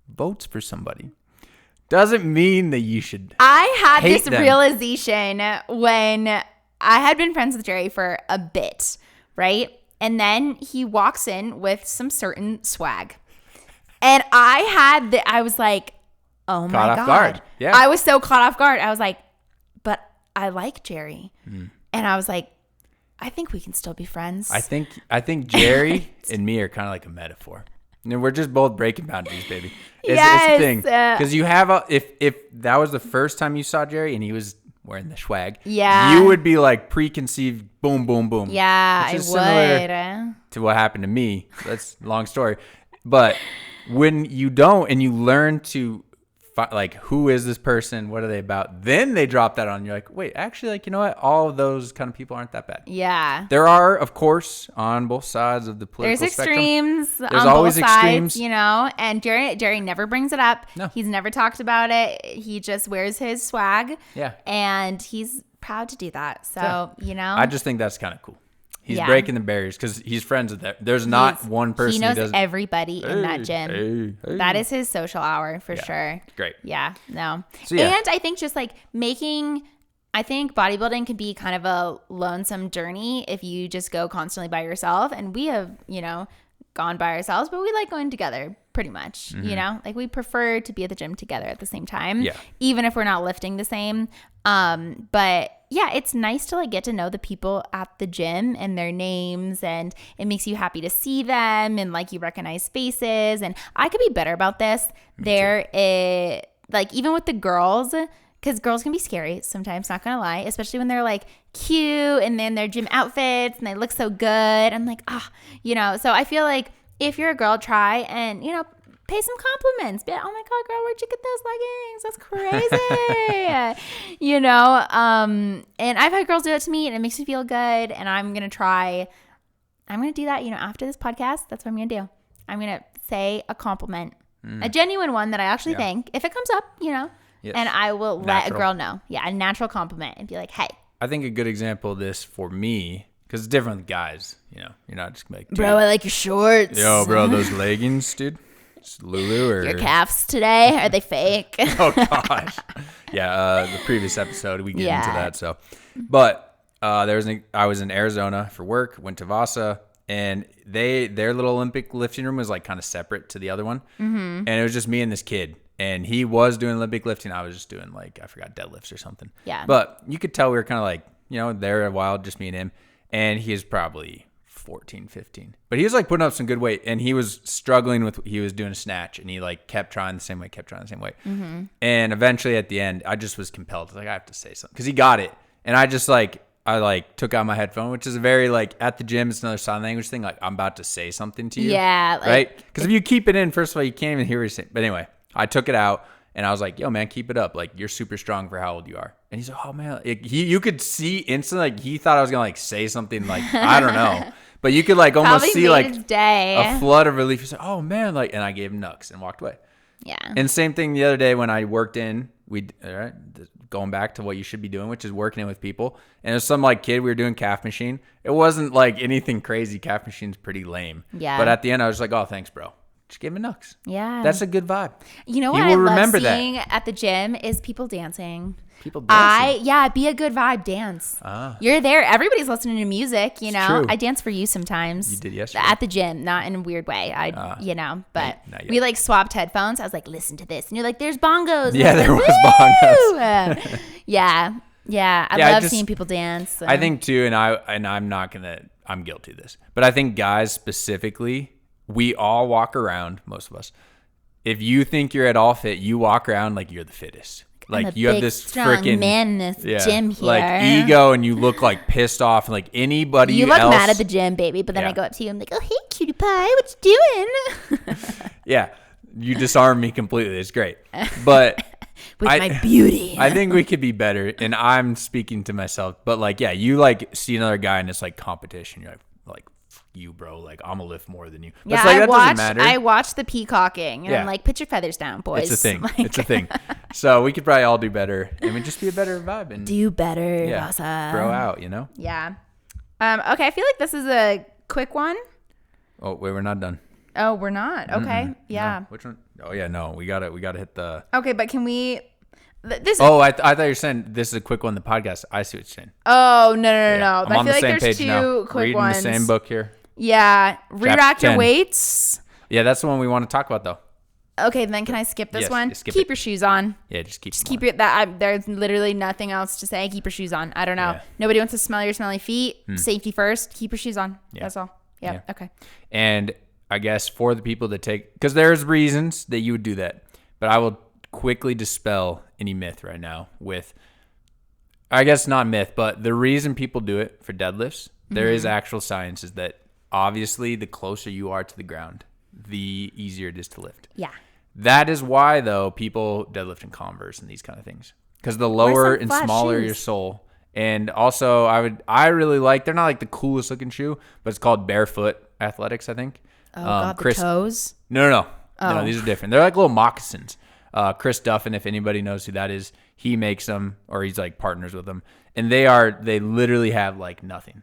votes for somebody doesn't mean that you should. I had hate this them. realization when I had been friends with Jerry for a bit, right? And then he walks in with some certain swag. And I was like, oh my God. Caught off guard. Yeah. I was so caught off guard. I was like, but I like Jerry. And I was like, I think we can still be friends. I think Jerry and me are kind of like a metaphor. And we're just both breaking boundaries, baby. It's the thing. Because you have if that was the first time you saw Jerry and he was wearing the swag, you would be like preconceived, boom, boom, boom. Yeah, I would. Similar to what happened to me. That's a long story. But when you don't and you learn to like, who is this person? What are they about? Then they drop that on. You're like, wait, actually, like, you know what? All of those kind of people aren't that bad. Yeah. There are, of course, on both sides of the political spectrum. There's on always both sides, extremes. you know, and Jerry never brings it up. No. He's never talked about it. He just wears his swag. Yeah. And he's proud to do that. So, you know. I just think that's kind of cool. He's breaking the barriers because he's friends with that. There's not one person he knows who doesn't. Everybody in that gym. That is his social hour for sure. Great. Yeah. No. So, yeah. And I think just like I think bodybuilding can be kind of a lonesome journey if you just go constantly by yourself. And we have, you know, gone by ourselves, but we like going together pretty much, you know, like we prefer to be at the gym together at the same time, even if we're not lifting the same. But yeah, it's nice to like get to know the people at the gym and their names, and it makes you happy to see them and like you recognize faces. And I could be better about this. Like even with the girls, because girls can be scary sometimes, not gonna lie, especially when they're like cute and then their gym outfits and they look so good. I'm like, you know, so I feel like if you're a girl, try and, you know, pay some compliments. Be like, oh my God, girl, where'd you get those leggings? That's crazy. You know, and I've had girls do that to me and it makes me feel good. And I'm going to do that, you know, after this podcast. That's what I'm going to do. I'm going to say a compliment, a genuine one that I actually think, if it comes up, you know, and I will let a girl know. Yeah, a natural compliment and be like, hey. I think a good example of this for me, because it's different with guys, you know, you're not just like, bro, I like your shorts. Yo, bro, those leggings, dude. It's Lulu or your calves today, are they fake? Oh gosh. Yeah, the previous episode we get into that. So, but I was in Arizona for work, went to Vasa, and their little Olympic lifting room was like kind of separate to the other one, and it was just me and this kid. And he was doing Olympic lifting. I was just doing like, I forgot, deadlifts or something. Yeah. But you could tell we were kind of like, you know, there a while, just me and him. And he was probably 14, 15. But he was like putting up some good weight. And he was struggling with, he was doing a snatch. And he like kept trying the same way. And eventually at the end, I just was compelled. Like, I have to say something. Because he got it. And I just like, took out my headphone, which is a very like at the gym, it's another sign language thing. Like, I'm about to say something to you. Yeah. Like, right? Because if you keep it in, first of all, you can't even hear what you're saying. But anyway. I took it out and I was like, yo, man, keep it up. Like, you're super strong for how old you are. And he's like, oh, man. You could see instantly, like, he thought I was going to, like, say something like, I don't know. But you could, like, almost see, like, a flood of relief. He's like, oh, man. Like, and I gave him nucks and walked away. Yeah. And same thing the other day when I worked in, going back to what you should be doing, which is working in with people. And there's some, like, kid, we were doing calf machine. It wasn't, like, anything crazy. Calf machine's pretty lame. Yeah. But at the end, I was like, oh, thanks, bro. Just give me nucks. Yeah. That's a good vibe. You know what I love seeing at the gym is people dancing. Be a good vibe, dance. You're there. Everybody's listening to music, you know. True. I dance for you sometimes. You did yesterday. At the gym, not in a weird way. You know, but we like swapped headphones. I was like, listen to this. And you're like, there's bongos. Yeah, there was bongos. Yeah. I love seeing people dance. So. I think too, and I'm guilty of this, but I think guys specifically, we all walk around, most of us. If you think you're at all fit, you walk around like you're the fittest. Like you have this freaking man in this gym here. Like ego, and you look like pissed off, and like anybody else. You look mad at the gym, baby. But then I go up to you, I'm like, oh, hey, cutie pie, what you doing? Yeah, you disarm me completely. It's great, but with my beauty, I think we could be better. And I'm speaking to myself, but like, yeah, you like see another guy in this like competition, you're like you, bro, like I'm gonna lift more than you. But yeah, like, doesn't matter. I watched the peacocking and I'm like, put your feathers down, boys. It's a thing. Like, it's a thing. So we could probably all do better. I mean, just be a better vibe and do better. Bro out, you know? Yeah. Okay, I feel like this is a quick one. Oh, wait, we're not done. Oh, we're not. Okay. Mm-mm. Yeah. No. Which one? Oh yeah, no. We gotta hit the. Okay, but can we? This. Oh, I thought you were saying this is a quick one. The podcast. I see what you're saying. Oh no. Yeah. I'm I on feel the like same there's page two now. quick Reading ones. the same book here. Yeah. Re-rack your 10. weights. Yeah, that's the one we want to talk about though. Okay, then can I skip this Yes, one? skip Keep it. your shoes on. Yeah, just keep Your that. There's literally nothing else to say. Keep your shoes on. I don't know. Yeah. Nobody wants to smell your smelly feet. Safety first. Keep your shoes on. Yeah. That's all. Yep. Yeah. Okay. And I guess for the people that take, because there's reasons that you would do that, but I will quickly dispel any myth right now with, I guess not myth, but the reason people do it for deadlifts, there is actual science is that obviously the closer you are to the ground, the easier it is to lift. Yeah. That is why though people deadlift in Converse and these kind of things, because the lower and smaller your sole. And also I really like, they're not like the coolest looking shoe, but it's called Barefoot Athletics, I think. Oh, God, the toes? No. Oh. No, these are different. They're like little moccasins. Chris Duffin, if anybody knows who that is, he makes them, or he's like partners with them. And they literally have like nothing.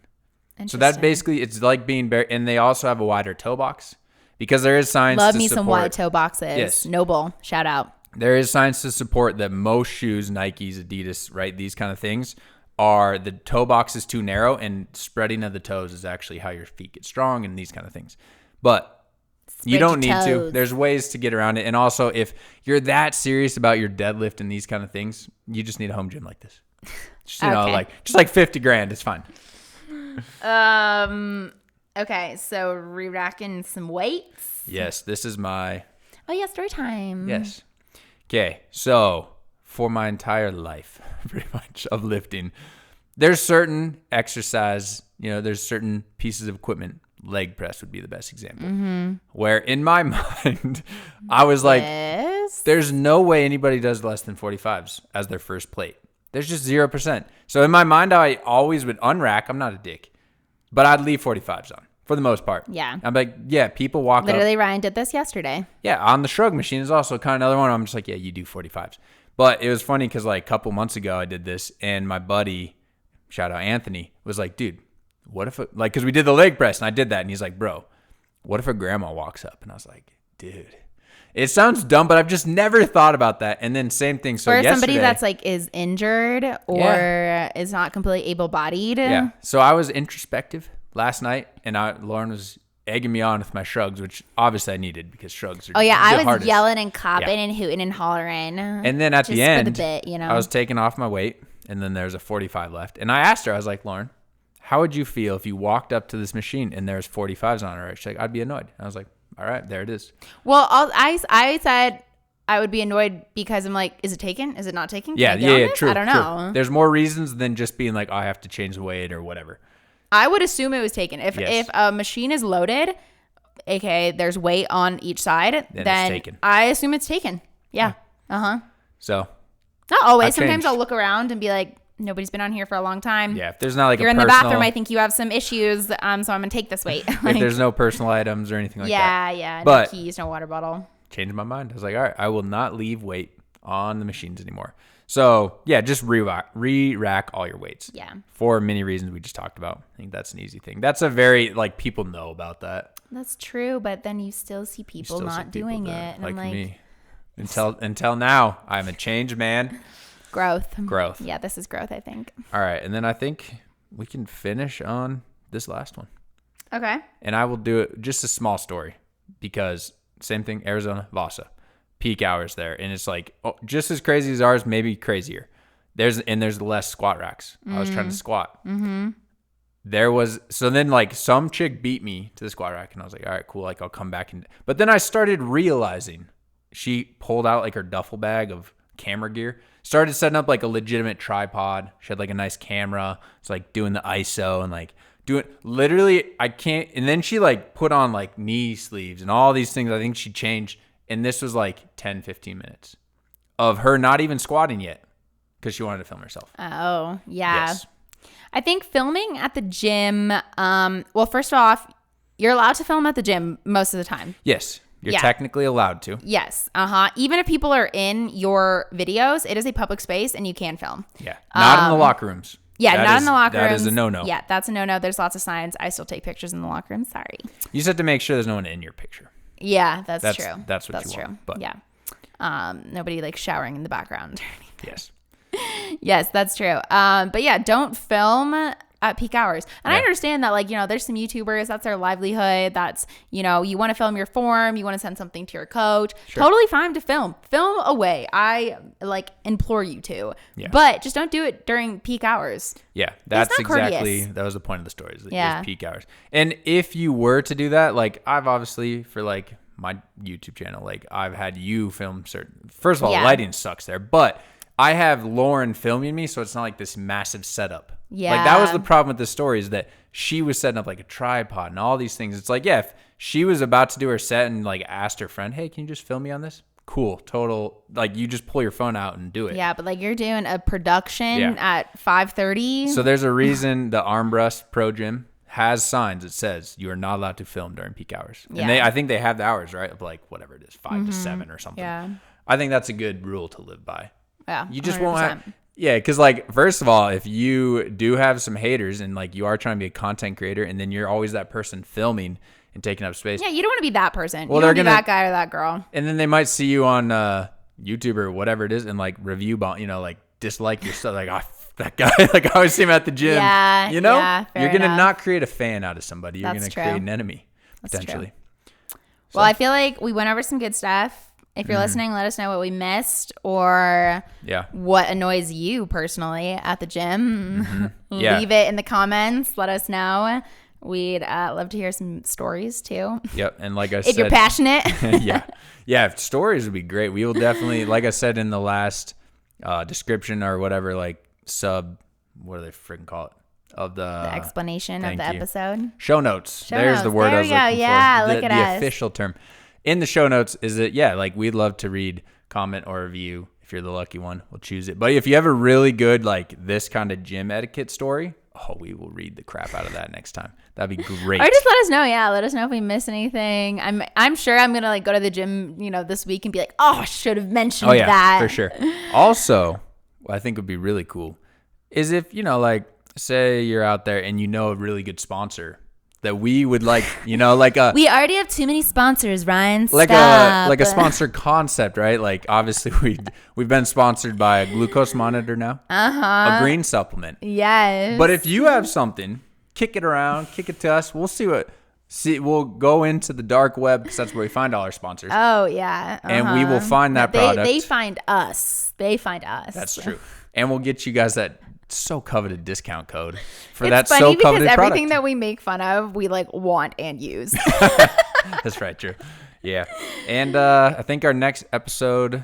So that's basically, it's like being bare. And they also have a wider toe box because there is science Love to me support. some wide toe boxes. Yes. Noble. Shout out. There is science to support that most shoes, Nikes, Adidas, right, these kind of things, are the toe box is too narrow, and spreading of the toes is actually how your feet get strong and these kind of things. But you don't need to. There's ways to get around it. And also, if you're that serious about your deadlift and these kind of things, you just need a home gym like this. Just, you know, just like 50 grand. It's fine. Okay, so re-racking some weights. Yes, this is my... Oh, yeah, story time. Yes. Okay, so for my entire life, pretty much, of lifting, there's certain exercise, there's certain pieces of equipment. Leg press would be the best example. Where in my mind, I was like, there's no way anybody does less than 45s as their first plate. There's just 0%. So in my mind, I always would unrack. I'm not a dick, but I'd leave 45s on for the most part. Yeah. I'm like, yeah, people walk Literally, up. Ryan did this yesterday. Yeah, on the shrug machine is also kind of another one. I'm just like, yeah, you do 45s. But it was funny because like a couple months ago, I did this, and my buddy, shout out Anthony, was like, dude, what if, because we did the leg press, and I did that, and he's like, bro, what if a grandma walks up? And I was like, dude, it sounds dumb, but I've just never thought about that. And then same thing. So or somebody that's like is injured or is not completely able-bodied. Yeah. So I was introspective last night, and Lauren was egging me on with my shrugs, which obviously I needed because shrugs are I was hardest. yelling and copping and hooting and hollering. And then at the end, for the bit, I was taking off my weight, and then there's a 45 left. And I asked her, I was like, Lauren, how would you feel if you walked up to this machine and there's 45s on it? She's like, I'd be annoyed. I was like, all right, there it is. Well, I said I would be annoyed because I'm like, is it taken? Is it not taken? Yeah, true. I don't know. There's more reasons than just being like, oh, I have to change the weight or whatever. I would assume it was taken. If a machine is loaded, aka there's weight on each side, then it's taken. I assume it's taken. Yeah. So not always. Sometimes I'll look around and be like, nobody's been on here for a long time. Yeah, if there's not like you're a in personal, the bathroom, I think you have some issues. So I'm gonna take this weight. If there's no personal items or anything like that. Yeah. But no keys, no water bottle. Changed my mind. I was like, all right, I will not leave weight on the machines anymore. So yeah, just re-rack all your weights. Yeah. For many reasons we just talked about. I think that's an easy thing. That's a very people know about that. That's true, but then you still see people not doing it. And like I'm like me. Until now, I'm a changed man. Growth. Yeah, this is growth, I think. All right, and then I think we can finish on this last one. Okay. And I will do it just a small story because same thing, Arizona, Vasa. Peak hours there, and it's like just as crazy as ours, maybe crazier. There's less squat racks. I was trying to squat. There was then some chick beat me to the squat rack, and I was like, all right, cool, I'll come back. But then I started realizing she pulled out her duffel bag of camera gear, started setting up a legitimate tripod. She had a nice camera. It's doing the ISO and doing literally I can't. And then she put on knee sleeves and all these things. I think she changed. And this was 10, 15 minutes of her not even squatting yet because she wanted to film herself. Oh, yeah. Yes. I think filming at the gym, well, first off, you're allowed to film at the gym most of the time. Yes. You're technically allowed to. Yes. Even if people are in your videos, it is a public space and you can film. Yeah. Not in the locker rooms. Yeah, not in the locker room. That is a no-no. Yeah, that's a no-no. There's lots of signs. I still take pictures in the locker room. Sorry. You just have to make sure there's no one in your picture. Yeah, that's true. That's what you want. But yeah. Nobody like showering in the background or anything. Yes. Yes, that's true. But yeah, don't film at peak hours. And I understand that, like, there's some YouTubers, that's their livelihood. That's, you want to film your form. You want to send something to your coach. Sure. Totally fine to film. Film away. I implore you to. Yeah. But just don't do it during peak hours. Yeah, that's exactly, that was the point of the story. Is peak hours. And if you were to do that, like I've obviously for like my YouTube channel, like I've had you film certain, first of all, lighting sucks there, but I have Lauren filming me, so it's not like this massive setup. Yeah. Like that was the problem with the story, is that she was setting up like a tripod and all these things. It's like, yeah, if she was about to do her set and like asked her friend, hey, can you just film me on this? Cool. Total. Like you just pull your phone out and do it. Yeah. But like you're doing a production at 5:30. So there's a reason the Armbrust Pro Gym has signs that says you are not allowed to film during peak hours. And I think they have the hours, right? Of like whatever it is, 5 to 7 or something. Yeah. I think that's a good rule to live by. Yeah. You just 100%. Won't have. Yeah, because like first of all, if you do have some haters and like you are trying to be a content creator, and then you're always that person filming and taking up space. Yeah, you don't want to be that person. Well, they're gonna be that guy or that girl. And then they might see you on YouTube or whatever it is and like review, like dislike your stuff. Like, oh, that guy. Like I always see him at the gym. Yeah, you're gonna not create a fan out of somebody. You're gonna create an enemy potentially. Well, I feel like we went over some good stuff. If you're listening, let us know what we missed or what annoys you personally at the gym. Mm-hmm. Leave it in the comments. Let us know. We'd love to hear some stories too. Yep. And like I said, if you're passionate. Yeah. Stories would be great. We will definitely, like I said in the last description or whatever, like what do they freaking call it? Of the explanation of the episode. Show notes. There's the word I was looking for. Yeah, look at us. The official term. In the show notes is that, like we'd love to read, comment, or review. If you're the lucky one, we'll choose it. But if you have a really good, like this kind of gym etiquette story, we will read the crap out of that next time. That'd be great. Or just let us know. Yeah, let us know if we miss anything. I'm sure I'm gonna like go to the gym, this week and be like, oh, I should have mentioned that. For sure. Also, what I think would be really cool is if like say you're out there and a really good sponsor that we would like, like a... We already have too many sponsors, Ryan. Like a sponsored concept, right? Like obviously we've been sponsored by a glucose monitor now. A green supplement. Yes. But if you have something, kick it around, kick it to us. We'll we'll go into the dark web because that's where we find all our sponsors. Oh yeah. And we will find that product. They find us. That's true. And we'll get you guys that so coveted discount code for that so coveted product. It's funny because everything that we make fun of, we like want and use. That's right, true. Yeah. And I think our next episode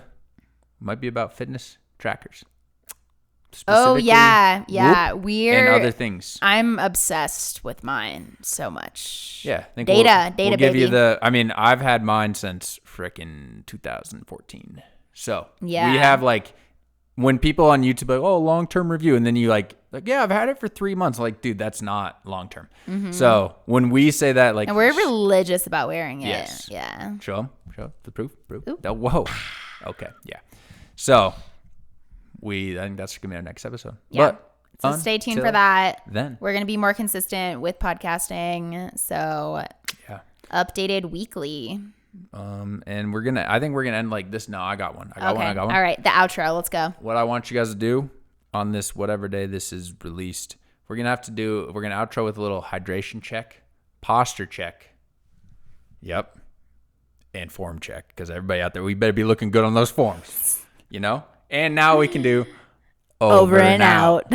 might be about fitness trackers. Oh yeah. Whoop, and other things. I'm obsessed with mine so much. Yeah. I think data, we'll give baby. you I've had mine since frickin' 2014. So we have like, when people on YouTube are like, oh, long-term review, and then you like, yeah, I've had it for 3 months. Like, dude, that's not long-term. Mm-hmm. So when we say that, like, and we're religious about wearing it. Yes. Yeah. Show the proof. Oh, whoa. Okay. Yeah. So I think that's gonna be our next episode. Yeah. So stay tuned for that. Then we're gonna be more consistent with podcasting. So updated weekly. And I think we're gonna end like this. No, I got one. I got one. All right, the outro. Let's go. What I want you guys to do on this, whatever day this is released, we're gonna outro with a little hydration check, posture check. Yep. And form check, because everybody out there, we better be looking good on those forms, And now we can do over and out.